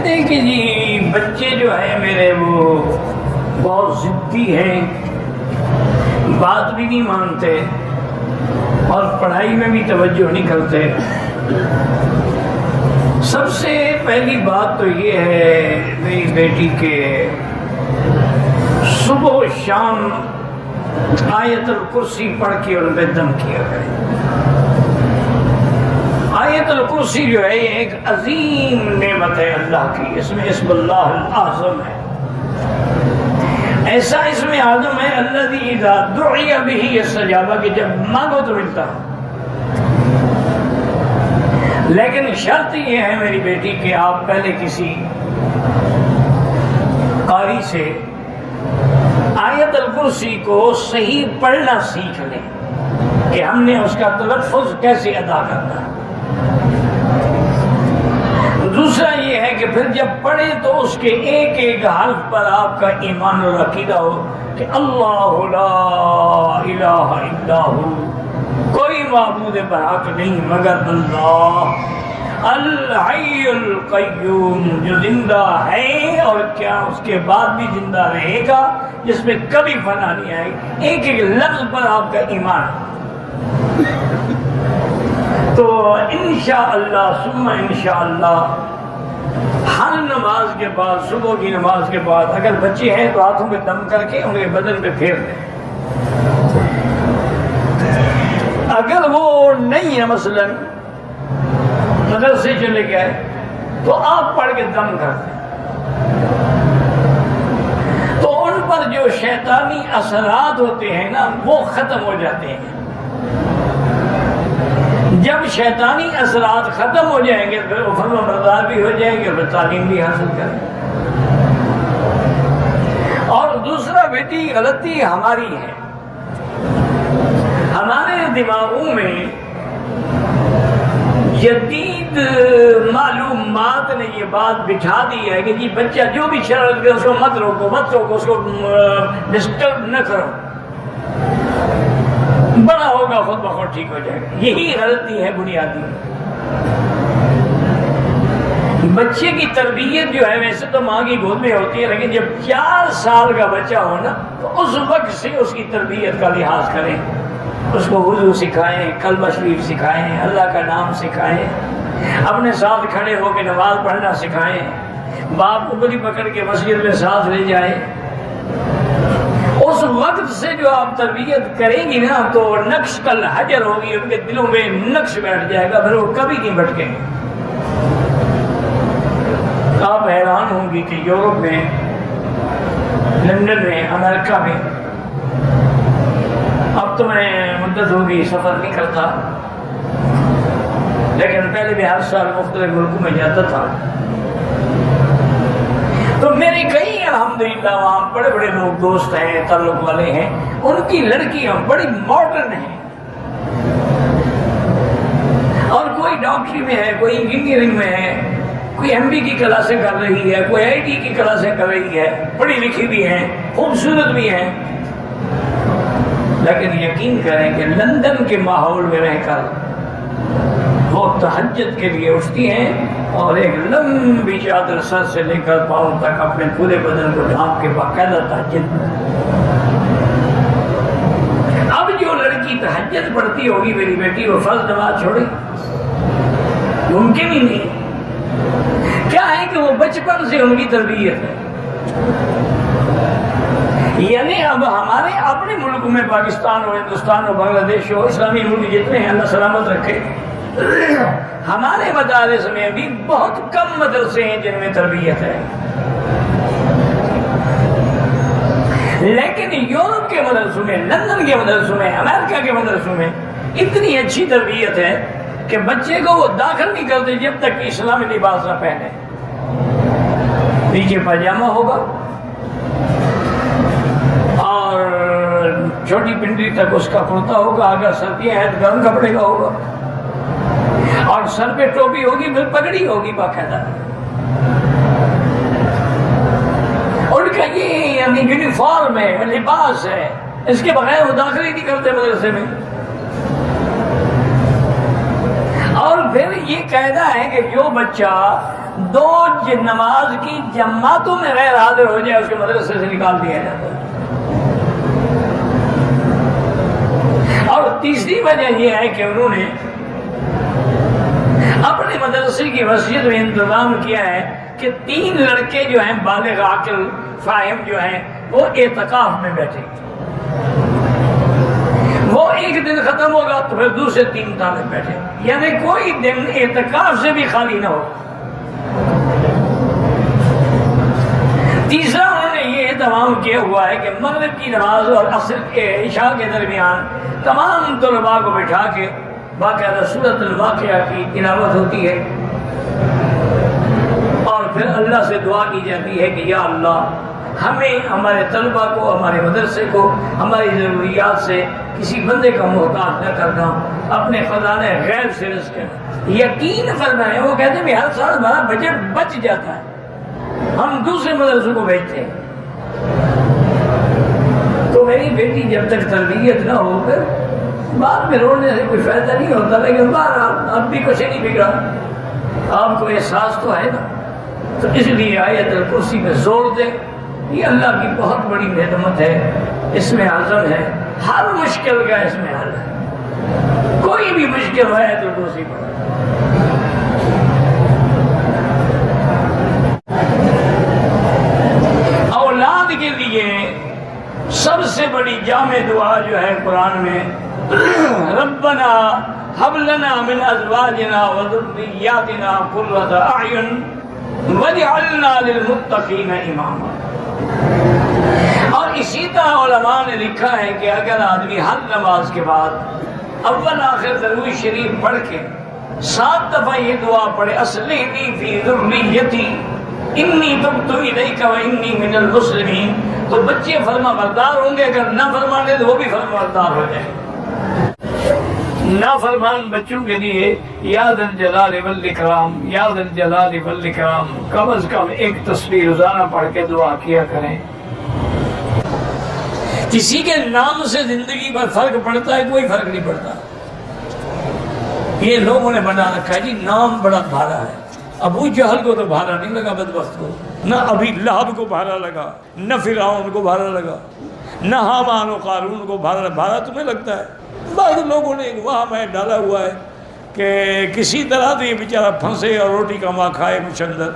کہتے ہیں کہ جی بچے جو ہیں میرے وہ بہت ضدی ہیں، بات بھی نہیں مانتے اور پڑھائی میں بھی توجہ نہیں کرتے۔ سب سے پہلی بات تو یہ ہے میری بیٹی کے صبح و شام آیت الکرسی پڑھ کے ان پہ دم کیا کرے۔ آیت الکرسی جو ہے یہ ایک عظیم نعمت ہے اللہ کی، اس میں اسم اللہ الاعظم ہے، ایسا اسم اعظم ہے الذی اذا دعی بہ استجاب، کہ جب مانگو تو ملتا ہے۔ لیکن شرط یہ ہے میری بیٹی کہ آپ پہلے کسی قاری سے آیت الکرسی کو صحیح پڑھنا سیکھ لیں کہ ہم نے اس کا تلفظ کیسے ادا کرنا ہے۔ دوسرا یہ ہے کہ پھر جب پڑھے تو اس کے ایک ایک حرف پر آپ کا ایمان اور عقیدہ ہو کہ اللہ لا الہ الا ہو، کوئی معبود برحق نہیں مگر اللہ، الحی القیوم، جو زندہ ہے اور کیا اس کے بعد بھی زندہ رہے گا، جس میں کبھی فنا نہیں آئے گی۔ ایک ایک لفظ پر آپ کا ایمان۔ تو انشاءاللہ ثم انشاءاللہ ہر نماز کے بعد، صبح کی نماز کے بعد اگر بچے ہیں تو ہاتھوں پہ دم کر کے ان کے بدن پہ پھیر دیں۔ اگر وہ نہیں ہے مثلا مدرسے چلے گئے تو آپ پڑھ کے دم کر دیں، تو ان پر جو شیطانی اثرات ہوتے ہیں نا وہ ختم ہو جاتے ہیں۔ جب شیطانی اثرات ختم ہو جائیں گے پھر وہ فرما بردار بھی ہو جائیں گے، پھر تعلیم بھی حاصل کریں گے۔ اور دوسرا بیٹی غلطی ہماری ہے، ہمارے دماغوں میں جدید معلومات نے یہ بات بٹھا دی ہے کہ جی بچہ جو بھی شرارت کرے اس کو مت روکو، اس کو ڈسٹرب نہ کرو، بڑا ہوگا خود بخود ٹھیک ہو جائے گا۔ یہی غلطی ہے بنیادی۔ بچے کی تربیت جو ہے ویسے تو ماں کی گود میں ہوتی ہے، لیکن جب 4 سال کا بچہ ہو نا تو اس وقت سے اس کی تربیت کا لحاظ کریں، اس کو وضو سکھائیں، کلمہ شریف سکھائیں، اللہ کا نام سکھائیں، اپنے ساتھ کھڑے ہو کے نماز پڑھنا سکھائیں، باپ کو بڑی پکڑ کے مسجد میں ساتھ لے جائیں۔ اس وقت سے جو آپ تربیت کریں گی نا تو نقش کل حجر ہوگی، ان کے دلوں میں نقش بیٹھ جائے گا، پھر وہ کبھی نہیں بھٹکیں گے۔ آپ حیران ہوں گی کہ یورپ میں، لندن میں، امریکہ میں، اب تو میں مدت ہوگی سفر نہیں کرتا، لیکن پہلے بھی ہر سال مختلف ملکوں میں جاتا تھا، تو میرے کئی الحمدللہ وہاں بڑے بڑے لوگ دوست ہیں، تعلق والے ہیں، ان کی لڑکیاں بڑی ماڈرن ہیں، اور کوئی ڈاکٹری میں ہے، کوئی انجینئرنگ میں ہے، کوئی ایم بی کی کلاسیں کر رہی ہے، کوئی آئی ٹی کی کلاسیں کر رہی ہے، پڑھی لکھی بھی ہیں، خوبصورت بھی ہیں، لیکن یقین کریں کہ لندن کے ماحول میں رہ کر وہ تہجد کے لیے اٹھتی ہیں اور ایک لمبی چادر سر سے لے کر پاؤں تک اپنے پورے بدن کو ڈھانپ کے باقاعدہ تہجد۔ اب جو لڑکی تہجد پڑھتی ہوگی میری بیٹی، وہ فرض نماز چھوڑے؟ ممکن ہی نہیں۔ کیا ہے کہ وہ بچپن سے ان کی تربیت ہے۔ یعنی اب ہمارے اپنے ملک میں، پاکستان ہو، ہندوستان ہو، بنگلہ دیش ہو، اسلامی ملک جتنے ہیں اللہ سلامت رکھے، ہمارے مدارس میں بھی بہت کم مدرسے ہیں جن میں تربیت ہے، لیکن یورپ کے مدرسوں میں، لندن کے مدرسوں میں، امریکہ کے مدرسوں میں اتنی اچھی تربیت ہے کہ بچے کو وہ داخل نہیں کرتے جب تک کہ اسلامی لباس نہ پہنے۔ نیچے پاجامہ ہوگا اور چھوٹی پنڈلی تک اس کا کرتا ہوگا، اگر سردیاں ہیں تو گرم کپڑے کا ہوگا، اور سر پہ ٹوپی ہوگی، پھر پگڑی ہوگی باقاعدہ۔ ان کا یہ یعنی یونیفارم ہے، لباس ہے، اس کے بغیر وہ داخل ہی نہیں کرتے مدرسے میں۔ اور پھر یہ قاعدہ ہے کہ جو بچہ دو نماز کی جماعتوں میں غیر حاضر ہو جائے اس کے مدرسے سے نکال دیا جاتا ہے۔ اور تیسری وجہ یہ ہے کہ انہوں نے اپنے مدرسے کی مسجد میں انتظام کیا ہے کہ 3 لڑکے جو ہیں بالغ عاقل فاہم جو ہیں وہ اعتکاف میں بیٹھے گے، وہ ایک دن ختم ہوگا تو پھر دوسرے 3 طالب بیٹھے، یعنی کوئی دن اعتکاف سے بھی خالی نہ ہو۔ تیسرا انہوں نے یہ اہتمام کیا ہوا ہے کہ مغرب کی نماز اور عصر کے عشاء کے درمیان تمام طلباء کو بٹھا کے باقاعدہ سورۃ الواقعہ کی تلاوت ہوتی ہے، اور پھر اللہ سے دعا کی جاتی ہے کہ یا اللہ ہمیں، ہمارے طلباء کو، ہمارے مدرسے کو، ہماری ضروریات سے کسی بندے کا محتاج نہ کرنا، اپنے خزانے غیب سے رزق کرنا۔ یقین فرمائیں، وہ کہتے ہیں کہ ہر سال ہمارا بجٹ بچ جاتا ہے، ہم دوسرے مدرسوں کو بھیجتے ہیں۔ تو میری بیٹی جب تک تربیت نہ ہو کر بعد میں رونے سے کوئی فائدہ نہیں ہوتا، لیکن بہرحال اب بھی کچھ نہیں بگڑا، آپ کو احساس تو ہے نا۔ تو اس لیے آیت الکرسی میں زور دے، یہ اللہ کی بہت بڑی نعمت ہے، اس میں عزم ہے، ہر مشکل کا اس میں حل ہے، کوئی بھی مشکل ہے تو کرسی پڑھ۔ اولاد کے لیے سب سے بڑی جامع دعا جو ہے قرآن میں، ربنا هب لنا من ازواجنا وذرياتنا قرة اعین واجعلنا للمتقین اماما۔ اور اسی طرح علماء نے لکھا ہے کہ اگر آدمی ہر نماز کے بعد اول آخر درود شریف پڑھ کے 7 دفعہ یہ دعا پڑھے، اصلحنی فی ذریتی انی تبت الیک وانی من المسلمین، تو بچے فرما بردار ہوں گے، اگر نہ فرمانے تو وہ بھی فرما بردار ہو جائیں۔ نافرمان بچوں کے لیے یا ذا الجلال والاکرام، یا ذا الجلال والاکرام کم از کم ایک تسبیح روزانہ پڑھ کے دعا کیا کریں۔ کسی کے نام سے زندگی پر فرق پڑتا ہے؟ کوئی فرق نہیں پڑتا۔ یہ لوگوں نے بنا رکھا ہے جی نام بڑا بھارا ہے۔ ابو جہل کو تو بھارا نہیں لگا بدبخت کو، نہ ابھی لہب کو بھارا لگا، نہ فرعون کو بھارا لگا، نہ حامان و قارون کو بھارا تمہیں لگتا ہے؟ بعض لوگوں نے وہاں میں ڈالا ہوا ہے کہ کسی طرح سے یہ بیچارہ پھنسے اور روٹی کما کھائے کچھ اندر۔